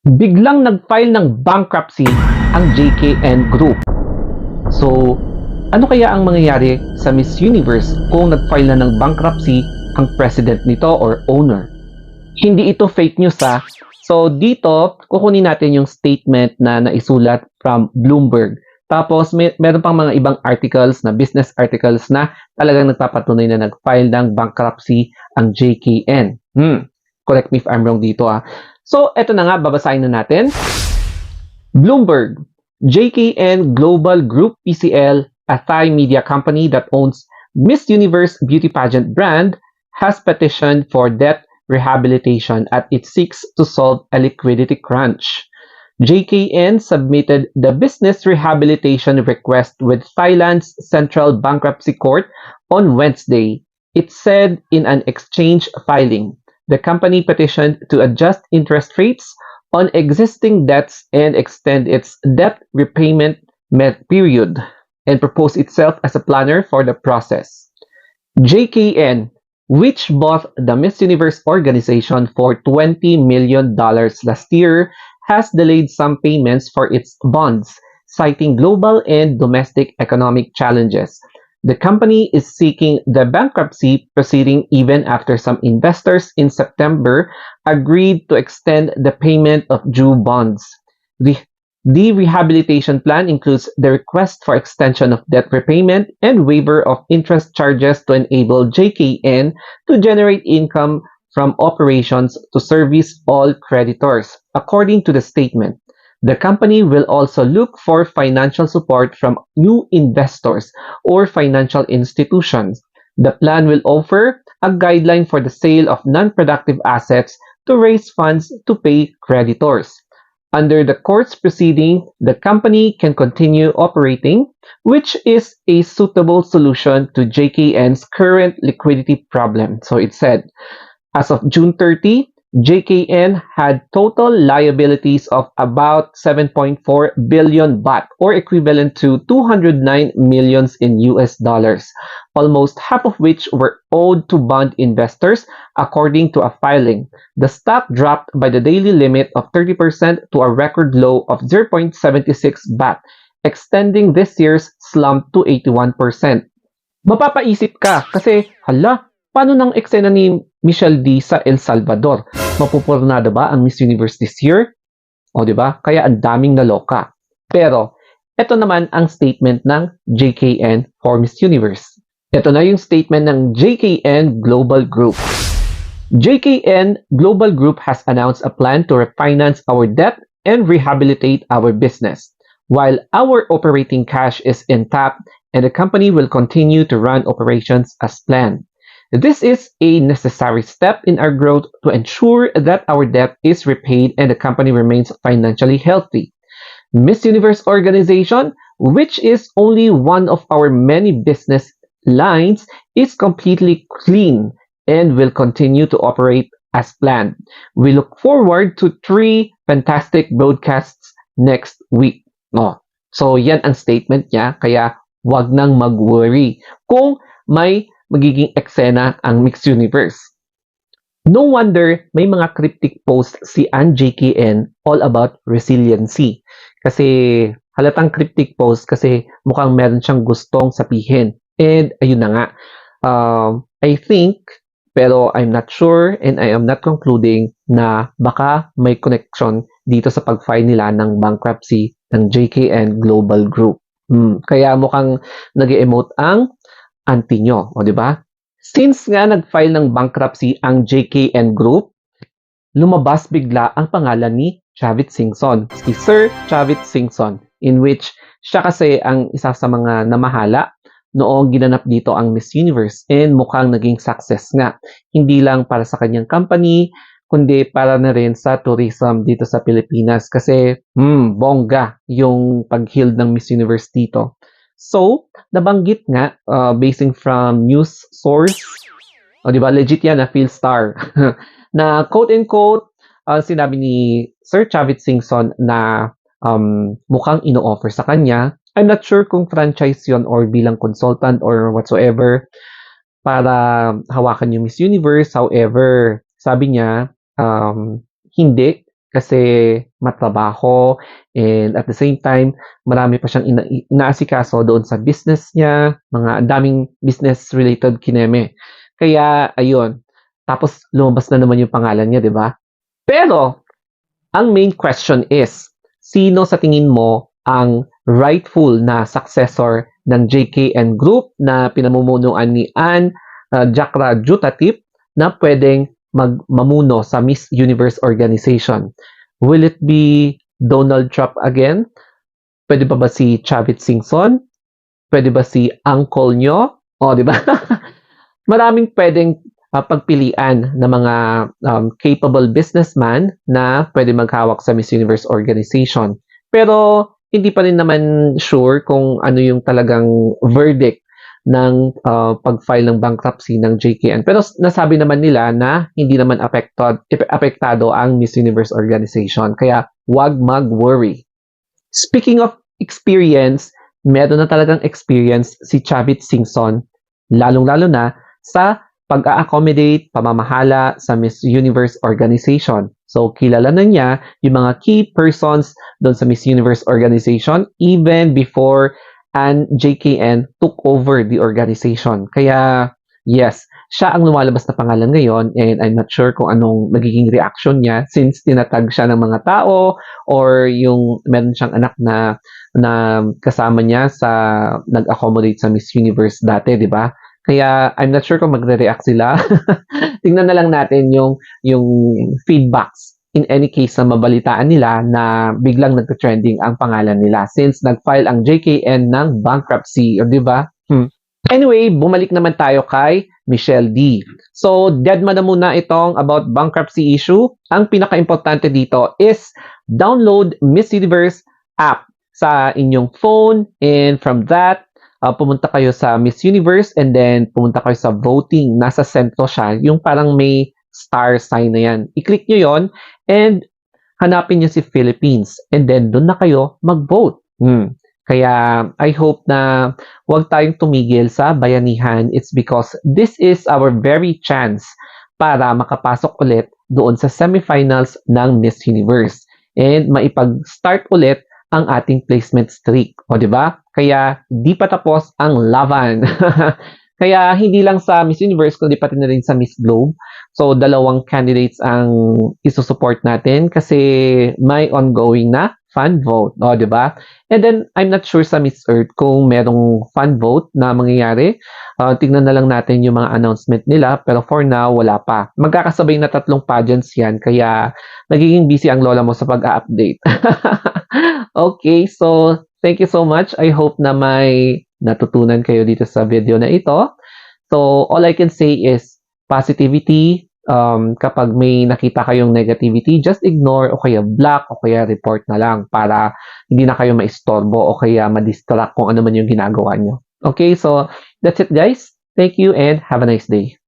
Biglang nag-file ng bankruptcy ang JKN Group. So, ano kaya ang mangyayari sa Miss Universe kung nag-file na ng bankruptcy ang president nito or owner? Hindi ito fake news ha. So, dito, kukunin natin yung statement na naisulat from Bloomberg. Tapos, meron pang mga ibang articles na business articles na talagang nagpapatunay na nag-file ng bankruptcy ang JKN. Correct me if I'm wrong dito ha. So, eto na nga, babasahin na natin. Bloomberg, JKN Global Group PCL, a Thai media company that owns Miss Universe beauty pageant brand, has petitioned for debt rehabilitation as it seeks to solve a liquidity crunch. JKN submitted the business rehabilitation request with Thailand's Central Bankruptcy Court on Wednesday. It said in an exchange filing. The company petitioned to adjust interest rates on existing debts and extend its debt repayment period and propose itself as a planner for the process. JKN, which bought the Miss Universe organization for $20 million last year, has delayed some payments for its bonds, citing global and domestic economic challenges. The company is seeking the bankruptcy proceeding even after some investors in September agreed to extend the payment of due bonds. The, the rehabilitation plan includes the request for extension of debt repayment and waiver of interest charges to enable JKN to generate income from operations to service all creditors, according to the statement. The company will also look for financial support from new investors or financial institutions. The plan will offer a guideline for the sale of non-productive assets to raise funds to pay creditors. Under the court's proceeding, the company can continue operating, which is a suitable solution to JKN's current liquidity problem. So it said, as of June 30, JKN had total liabilities of about 7.4 billion baht or equivalent to 209 millions in US dollars, almost half of which were owed to bond investors according to a filing. The stock dropped by the daily limit of 30% to a record low of 0.76 baht, extending this year's slump to 81%. Mapapaisip ka kasi, hala, paano nang eksena ni Michelle D sa El Salvador? Mapupurnada ba ang Miss Universe this year? O, di ba? Kaya ang daming naloka. Pero, ito naman ang statement ng JKN for Miss Universe. Ito na yung statement ng JKN Global Group. JKN Global Group has announced a plan to refinance our debt and rehabilitate our business. While our operating cash is intact and the company will continue to run operations as planned. This is a necessary step in our growth to ensure that our debt is repaid and the company remains financially healthy. Miss Universe organization, which is only one of our many business lines, is completely clean and will continue to operate as planned. We look forward to 3 fantastic broadcasts next week. No. So, yan ang statement niya, kaya wag nang mag-worry kung may magiging eksena ang Mixed Universe. No wonder may mga cryptic posts si Ann JKN all about resiliency. Kasi halatang cryptic post kasi mukhang meron siyang gustong sabihin. And ayun na nga, I think, pero I'm not sure and I am not concluding na baka may connection dito sa pag-file nila ng bankruptcy ng JKN Global Group. Kaya mukhang nag-emote ang auntie nyo, o di ba? Since nga nag-file ng bankruptcy ang JKN Group, lumabas bigla ang pangalan ni Chavit Singson, si Sir Chavit Singson, in which siya kasi ang isa sa mga namahala noong ginanap dito ang Miss Universe and mukhang naging success nga. Hindi lang para sa kanyang company, kundi para na rin sa tourism dito sa Pilipinas kasi bongga yung pag-heal ng Miss Universe dito. So, nabanggit nga, basing from news source, o di ba, legit yan na Philstar, na quote-unquote, sinabi ni Sir Chavit Singson na mukhang ino-offer sa kanya. I'm not sure kung franchise yon or bilang consultant or whatsoever para hawakan yung Miss Universe. However, sabi niya, hindi. kasi matrabaho and at the same time, marami pa siyang inaasikaso doon sa business niya, mga daming business-related kineme. Kaya ayun, tapos lumabas na naman yung pangalan niya, 'di ba? Pero ang main question is, sino sa tingin mo ang rightful na successor ng JKN Group na pinamumunuan ni Anne Jakra Jutatip na pwedeng mamuno sa Miss Universe organization? Will it be Donald Trump again? Pwede ba si Chavit Singson? Pwede ba si uncle nyo? O, di ba? Maraming pwedeng pagpilian ng mga capable businessman na pwede maghawak sa Miss Universe organization. Pero hindi pa rin naman sure kung ano yung talagang verdict ng pag-file ng bankruptcy ng JKN. Pero nasabi naman nila na hindi naman apektado ang Miss Universe organization. Kaya wag mag-worry. Speaking of experience, meron na talagang experience si Chavit Singson, lalong-lalo na sa pag-a-accommodate, pamamahala sa Miss Universe organization. So, kilala na niya yung mga key persons doon sa Miss Universe organization even before and JKN took over the organization. Kaya, yes, siya ang lumalabas na pangalan ngayon and I'm not sure kung anong magiging reaction niya since tinatag siya ng mga tao or yung meron siyang anak na kasama niya sa nag-accommodate sa Miss Universe dati, di ba? Kaya I'm not sure kung magre-react sila. Tingnan na lang natin yung feedbacks in any case na mabalitaan nila na biglang nagka-trending ang pangalan nila since nag-file ang JKN ng bankruptcy, di ba? Anyway, bumalik naman tayo kay Michelle D. So, deadma na muna itong about bankruptcy issue. Ang pinaka-importante dito is download Miss Universe app sa inyong phone and from that, pumunta kayo sa Miss Universe and then pumunta kayo sa voting. Nasa sentro siya, yung parang may star sign na yan. I-click nyo yon and hanapin nyo si Philippines and then doon na kayo mag-vote. Kaya I hope na huwag tayong tumigil sa bayanihan. It's because this is our very chance para makapasok ulit doon sa semifinals ng Miss Universe and maipag-start ulit ang ating placement streak. O, di ba? Kaya di pa tapos ang laban. Kaya hindi lang sa Miss Universe, kundi pati na rin sa Miss Globe. So, dalawang candidates ang isusupport natin kasi may ongoing na fan vote. O, di ba? And then, I'm not sure sa Miss Earth kung merong fan vote na mangyayari. Tignan na lang natin yung mga announcement nila. Pero for now, wala pa. Magkakasabay na 3 pageants yan. Kaya, nagiging busy ang lola mo sa pag-update. Okay, so thank you so much. I hope na may natutunan kayo dito sa video na ito. So, all I can say is positivity. Kapag may nakita kayong negativity, just ignore o kaya block o kaya report na lang para hindi na kayo maistorbo o kaya ma-distract kung ano man yung ginagawa nyo. Okay, so that's it guys. Thank you and have a nice day.